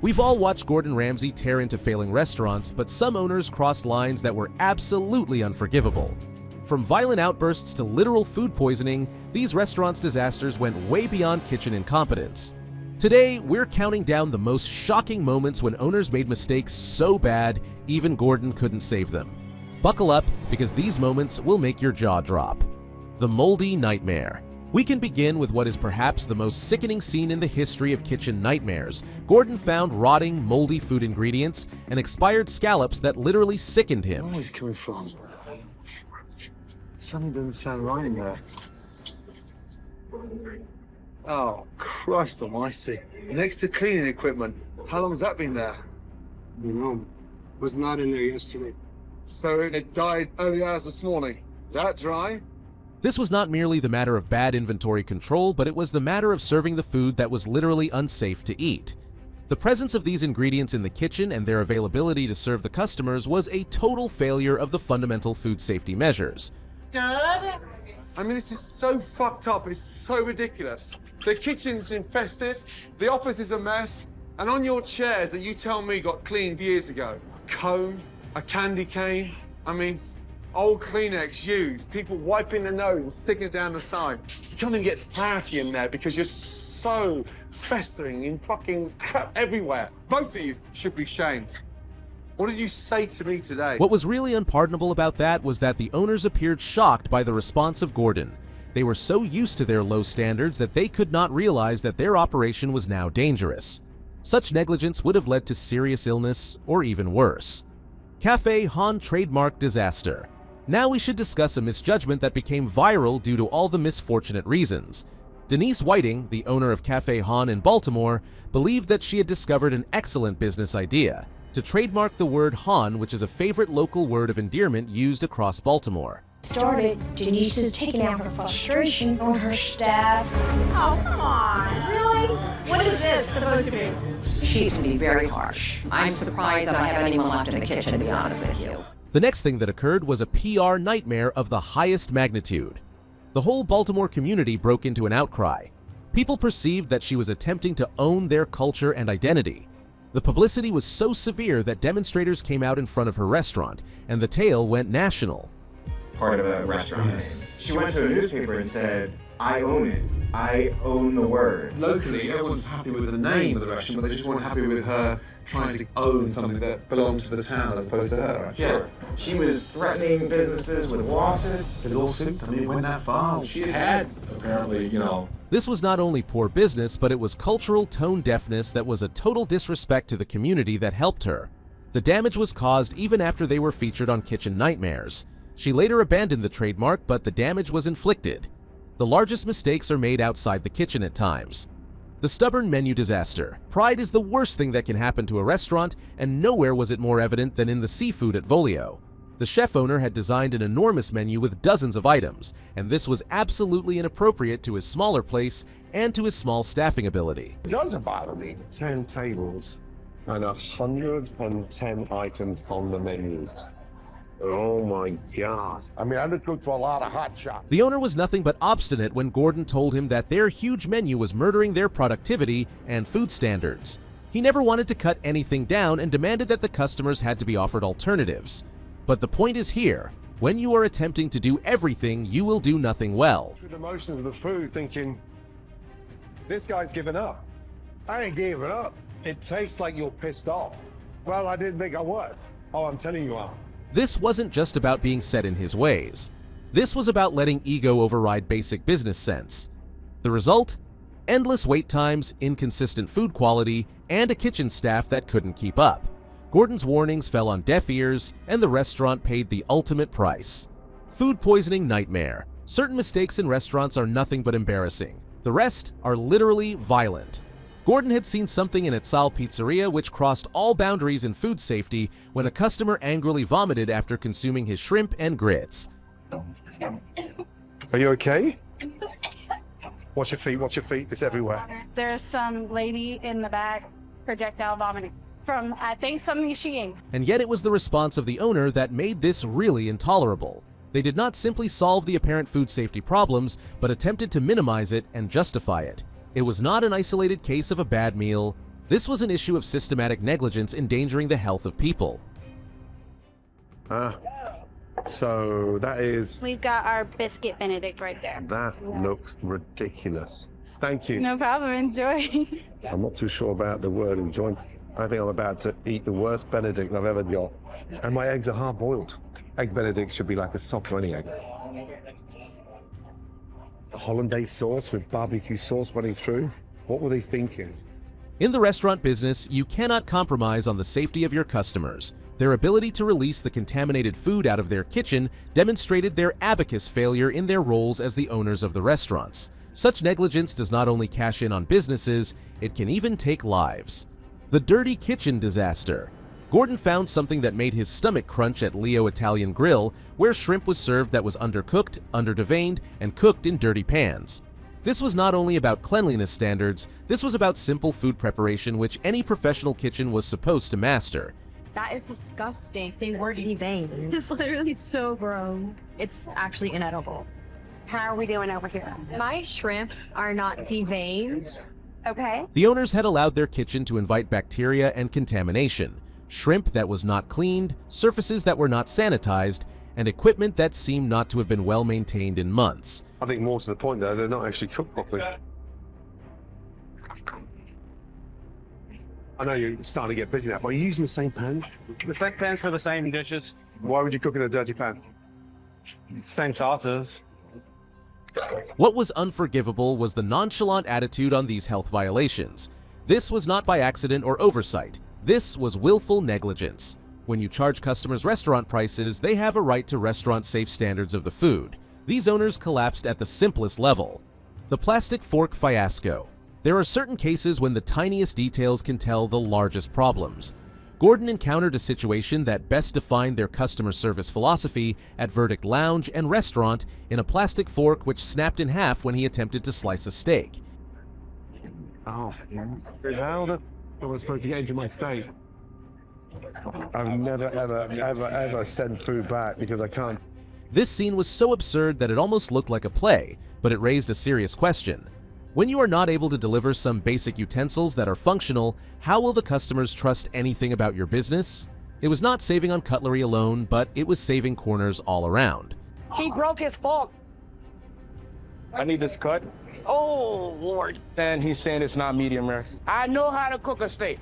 We've all watched Gordon Ramsay tear into failing restaurants, but some owners crossed lines that were absolutely unforgivable. From violent outbursts to literal food poisoning, these restaurants' disasters went way beyond kitchen incompetence. Today, we're counting down the most shocking moments when owners made mistakes so bad, even Gordon couldn't save them. Buckle up, because these moments will make your jaw drop. The moldy nightmare. We can begin with what is perhaps the most sickening scene in the history of kitchen nightmares. Gordon found rotting, moldy food ingredients and expired scallops that literally sickened him. Where is it coming from? Something doesn't sound right in there. Oh, Christ almighty. Next to cleaning equipment. How long has that been there? No, was not in there yesterday. So it died early hours this morning. That dry? This was not merely the matter of bad inventory control, but it was the matter of serving the food that was literally unsafe to eat. The presence of these ingredients in the kitchen and their availability to serve the customers was a total failure of the fundamental food safety measures. I mean, this is so fucked up, it's so ridiculous. The kitchen's infested, the office is a mess, and on your chairs that you tell me got cleaned years ago, a comb, a candy cane, I mean, old Kleenex used, people wiping their nose and sticking it down the side. You can't even get clarity in there because you're so festering in fucking crap everywhere. Both of you should be shamed. What did you say to me today? What was really unpardonable about that was that the owners appeared shocked by the response of Gordon. They were so used to their low standards that they could not realize that their operation was now dangerous. Such negligence would have led to serious illness or even worse. Café Han trademark disaster. Now we should discuss a misjudgment that became viral due to all the misfortunate reasons. Denise Whiting, the owner of Café Han in Baltimore, believed that she had discovered an excellent business idea: to trademark the word Han, which is a favorite local word of endearment used across Baltimore. Started, Denise is taking out her frustration on her staff. Oh, come on, really? What is this supposed to be? She can be very harsh. I'm surprised that I have anyone left in the kitchen, to be honest with you. The next thing that occurred was a PR nightmare of the highest magnitude. The whole Baltimore community broke into an outcry. People perceived that she was attempting to own their culture and identity. The publicity was so severe that demonstrators came out in front of her restaurant, and the tale went national. Part of a restaurant. She went to a newspaper and said, "I own it. I own the word." Locally, everyone's happy with the name of the restaurant, but they just weren't happy with her trying to own something that belonged to the town as opposed to her. Actually. Yeah. She was threatening businesses with losses. The lawsuits, I mean, it went that far. She had, apparently, This was not only poor business, but it was cultural tone deafness that was a total disrespect to the community that helped her. The damage was caused even after they were featured on Kitchen Nightmares. She later abandoned the trademark, but the damage was inflicted. The largest mistakes are made outside the kitchen at times. The stubborn menu disaster. Pride is the worst thing that can happen to a restaurant, and nowhere was it more evident than in the seafood at Volio. The chef owner had designed an enormous menu with dozens of items, and this was absolutely inappropriate to his smaller place and to his small staffing ability. It doesn't bother me. 10 tables and 110 items on the menu. Oh my God. I mean, I done cooked for a lot of hot shots. The owner was nothing but obstinate when Gordon told him that their huge menu was murdering their productivity and food standards. He never wanted to cut anything down and demanded that the customers had to be offered alternatives. But the point is here: when you are attempting to do everything, you will do nothing well. Through the motions of the food, thinking, this guy's given up. I ain't giving up. It tastes like you're pissed off. Well, I didn't think I was. Oh, I'm telling you I'm. This wasn't just about being set in his ways. This was about letting ego override basic business sense. The result? Endless wait times, inconsistent food quality, and a kitchen staff that couldn't keep up. Gordon's warnings fell on deaf ears, and the restaurant paid the ultimate price. Food poisoning nightmare. Certain mistakes in restaurants are nothing but embarrassing. The rest are literally violent. Gordon had seen something in Etzal Pizzeria which crossed all boundaries in food safety when a customer angrily vomited after consuming his shrimp and grits. Are you okay? Watch your feet, watch your feet. It's everywhere. There's some lady in the back projectile vomiting from, I think, something she ate. And yet it was the response of the owner that made this really intolerable. They did not simply solve the apparent food safety problems, but attempted to minimize it and justify it. It was not an isolated case of a bad meal, This was an issue of systematic negligence endangering the health of people. So that is... We've got our biscuit Benedict right there. That looks ridiculous. Thank you. No problem, enjoy. I'm not too sure about the word enjoy. I think I'm about to eat the worst Benedict I've ever got. And my eggs are hard-boiled. Eggs Benedict should be like a soft or any egg. The hollandaise sauce with barbecue sauce running through. What were they thinking? In the restaurant business, you cannot compromise on the safety of your customers. Their ability to release the contaminated food out of their kitchen demonstrated their abacus failure in their roles as the owners of the restaurants. Such negligence does not only cash in on businesses, it can even take lives. The dirty kitchen disaster. Gordon found something that made his stomach crunch at Leo Italian Grill, where shrimp was served that was undercooked, underdeveined, and cooked in dirty pans. This was not only about cleanliness standards, this was about simple food preparation which any professional kitchen was supposed to master. That is disgusting. They weren't deveined. It's literally so gross. It's actually inedible. How are we doing over here? My shrimp are not deveined. Okay. The owners had allowed their kitchen to invite bacteria and contamination, shrimp that was not cleaned, surfaces that were not sanitized, and equipment that seemed not to have been well maintained in months. I think more to the point though, they're not actually cooked properly. I know you're starting to get busy now, but are you using the same pan? The same pans for the same dishes, Why would you cook in a dirty pan? same sauces. What was unforgivable was the nonchalant attitude on these health violations. This was not by accident or oversight. This was willful negligence. When you charge customers restaurant prices, they have a right to restaurant-safe standards of the food. These owners collapsed at the simplest level. The plastic fork fiasco. There are certain cases when the tiniest details can tell the largest problems. Gordon encountered a situation that best defined their customer service philosophy at Verdict Lounge and Restaurant in a plastic fork which snapped in half when he attempted to slice a steak. Oh, how the... I was supposed to get into my steak. I've never, ever sent food back because I can't. This scene was so absurd that it almost looked like a play, but it raised a serious question. When you are not able to deliver some basic utensils that are functional, how will the customers trust anything about your business? It was not saving on cutlery alone, but it was saving corners all around. He broke his fork. I need this cut. Oh, Lord. And he's saying it's not medium rare. I know how to cook a steak.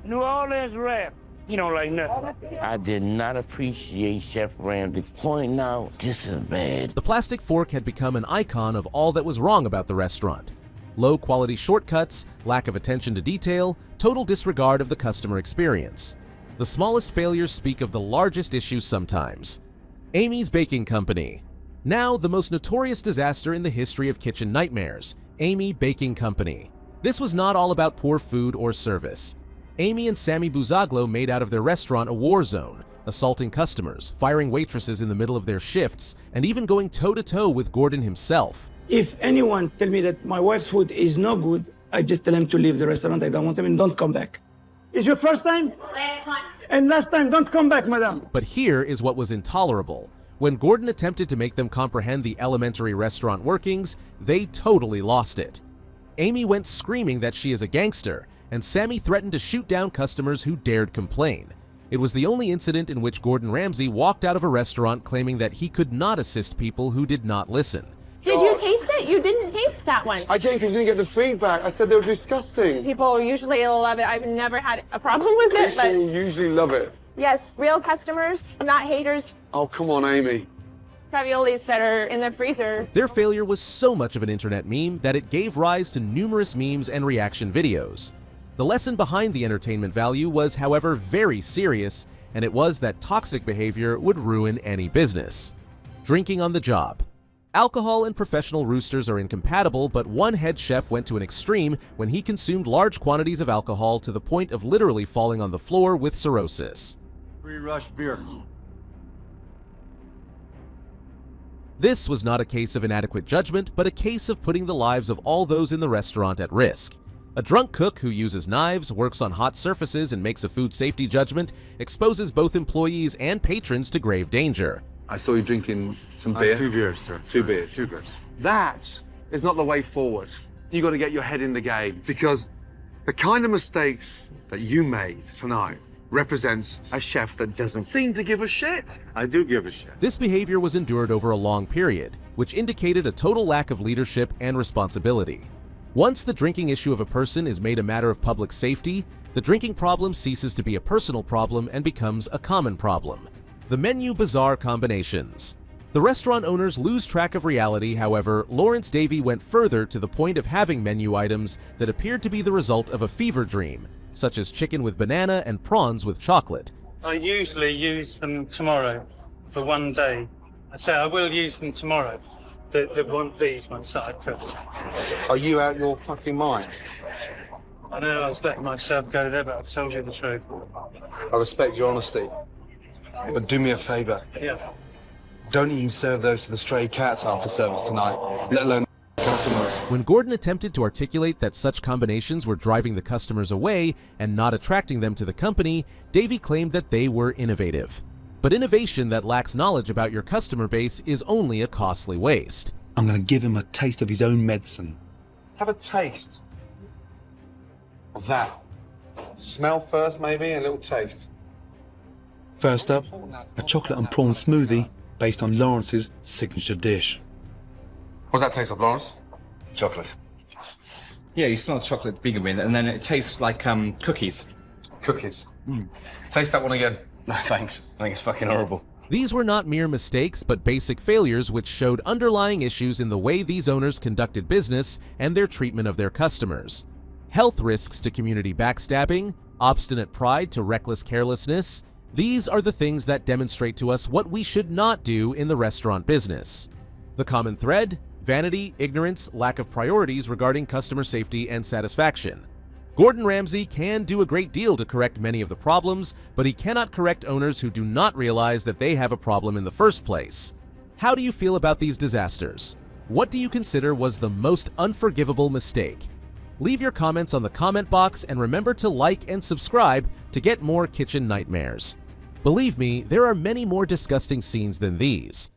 New Orleans rare. You don't like nothing. I did not appreciate Chef Ramsay pointing out this is bad. The plastic fork had become an icon of all that was wrong about the restaurant. Low-quality shortcuts, lack of attention to detail, total disregard of the customer experience. The smallest failures speak of the largest issues sometimes. Amy's Baking Company. Now the most notorious disaster in the history of kitchen nightmares, Amy Baking Company. This was not all about poor food or service. Amy and Sammy Buzaglo made out of their restaurant a war zone, assaulting customers, firing waitresses in the middle of their shifts, and even going toe-to-toe with Gordon himself. If anyone tell me that my wife's food is no good, I just tell him to leave the restaurant. I don't want him and don't come back. It's your first time? Last time. And last time, don't come back, madam. But here is what was intolerable. When Gordon attempted to make them comprehend the elementary restaurant workings, they totally lost it. Amy went screaming that she is a gangster, and Sammy threatened to shoot down customers who dared complain. It was the only incident in which Gordon Ramsay walked out of a restaurant claiming that he could not assist people who did not listen. Did you taste it? You didn't taste that one. I didn't because you didn't get the feedback. I said they were disgusting. People usually love it. I've never had a problem with it, but People usually love it. yes, real customers, not haters. Oh, come on, Amy. Raviolis that are in the freezer. Their failure was so much of an internet meme that it gave rise to numerous memes and reaction videos. The lesson behind the entertainment value was, however, very serious, and it was that toxic behavior would ruin any business. Drinking on the job. Alcohol and professional roosters are incompatible, but one head chef went to an extreme when he consumed large quantities of alcohol to the point of literally falling on the floor with cirrhosis. Pre-rush beer. This was not a case of inadequate judgment, but a case of putting the lives of all those in the restaurant at risk. A drunk cook who uses knives, works on hot surfaces, and makes a food safety judgment exposes both employees and patrons to grave danger. I saw you drinking some beer. 2 beers, sir. 2 beers. 2 beers. That is not the way forward. You got to get your head in the game because The kind of mistakes that you made tonight represents a chef that doesn't seem to give a shit. I do give a shit. This behavior was endured over a long period, which indicated a total lack of leadership and responsibility. Once the drinking issue of a person is made a matter of public safety, the drinking problem ceases to be a personal problem and becomes a common problem. The menu bizarre combinations. The restaurant owners lose track of reality. However, Lawrence Davy went further to the point of having menu items that appeared to be the result of a fever dream, such as chicken with banana and prawns with chocolate. I usually use them tomorrow for one day. I say I will use them tomorrow. These ones that I cooked. Are you out your fucking mind? I know I was letting myself go there, but I've told you the truth. I respect your honesty. But do me a favour. Yeah. Don't even serve those to the stray cats after service tonight, let alone customers. When Gordon attempted to articulate that such combinations were driving the customers away and not attracting them to the company, Davy claimed that they were innovative. But innovation that lacks knowledge about your customer base is only a costly waste. I'm going to give him a taste of his own medicine. Have a taste of that. Smell first, maybe, a little taste. First up, a chocolate and prawn smoothie based on Lawrence's signature dish. What's that taste of, Lawrence? Chocolate. Yeah, you smell chocolate to begin with, and then it tastes like cookies. Cookies. Taste that one again. No, thanks. I think it's fucking horrible. These were not mere mistakes, but basic failures which showed underlying issues in the way these owners conducted business and their treatment of their customers. Health risks to community backstabbing, obstinate pride to reckless carelessness, these are the things that demonstrate to us what we should not do in the restaurant business. The common thread: vanity, ignorance, lack of priorities regarding customer safety and satisfaction. Gordon Ramsay can do a great deal to correct many of the problems, but he cannot correct owners who do not realize that they have a problem in the first place. How do you feel about these disasters? What do you consider was the most unforgivable mistake? Leave your comments on the comment box and remember to like and subscribe to get more kitchen nightmares. Believe me, there are many more disgusting scenes than these.